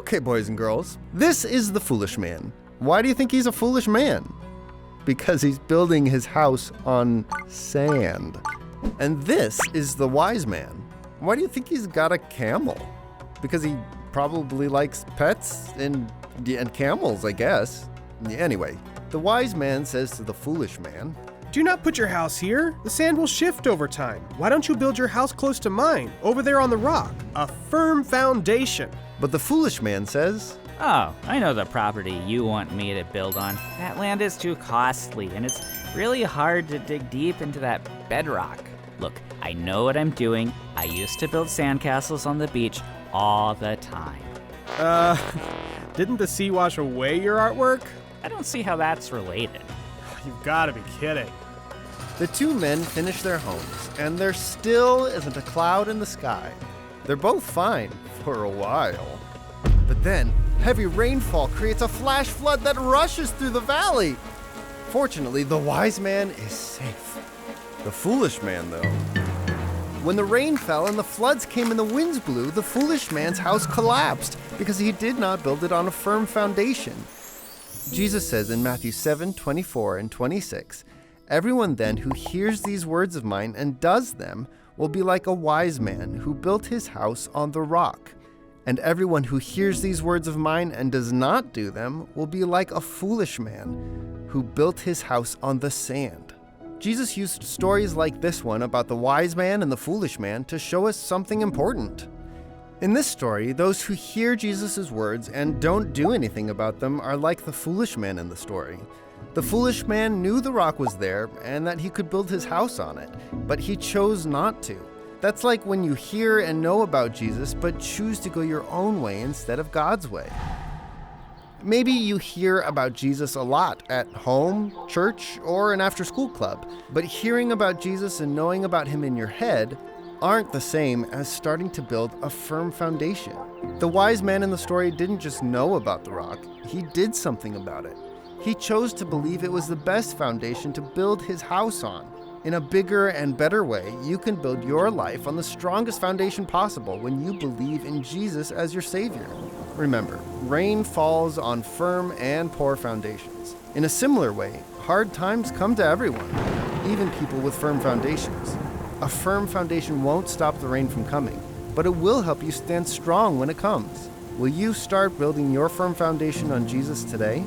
Okay, boys and girls, this is the foolish man. Why do you think he's a foolish man? Because he's building his house on sand. And this is the wise man. Why do you think he's got a camel? Because he probably likes pets and camels, I guess. Anyway, the wise man says to the foolish man, "Do not put your house here. The sand will shift over time. Why don't you build your house close to mine, over there on the rock? A firm foundation." But the foolish man says, "Oh, I know the property you want me to build on. That land is too costly, and it's really hard to dig deep into that bedrock. Look, I know what I'm doing. I used to build sandcastles on the beach all the time." Didn't the sea wash away your artwork? I don't see how that's related. You've got to be kidding. The two men finish their homes, and there still isn't a cloud in the sky. They're both fine for a while. But then, heavy rainfall creates a flash flood that rushes through the valley. Fortunately, the wise man is safe. The foolish man, though. When the rain fell and the floods came and the winds blew, the foolish man's house collapsed because he did not build it on a firm foundation. Jesus says in Matthew 7:24 and 26, "Everyone then who hears these words of mine and does them will be like a wise man who built his house on the rock. And everyone who hears these words of mine and does not do them will be like a foolish man who built his house on the sand." Jesus used stories like this one about the wise man and the foolish man to show us something important. In this story, those who hear Jesus' words and don't do anything about them are like the foolish man in the story. The foolish man knew the rock was there and that he could build his house on it, but he chose not to. That's like when you hear and know about Jesus, but choose to go your own way instead of God's way. Maybe you hear about Jesus a lot at home, church, or an after-school club, but hearing about Jesus and knowing about him in your head aren't the same as starting to build a firm foundation. The wise man in the story didn't just know about the rock, he did something about it. He chose to believe it was the best foundation to build his house on. In a bigger and better way, you can build your life on the strongest foundation possible when you believe in Jesus as your Savior. Remember, rain falls on firm and poor foundations. In a similar way, hard times come to everyone, even people with firm foundations. A firm foundation won't stop the rain from coming, but it will help you stand strong when it comes. Will you start building your firm foundation on Jesus today?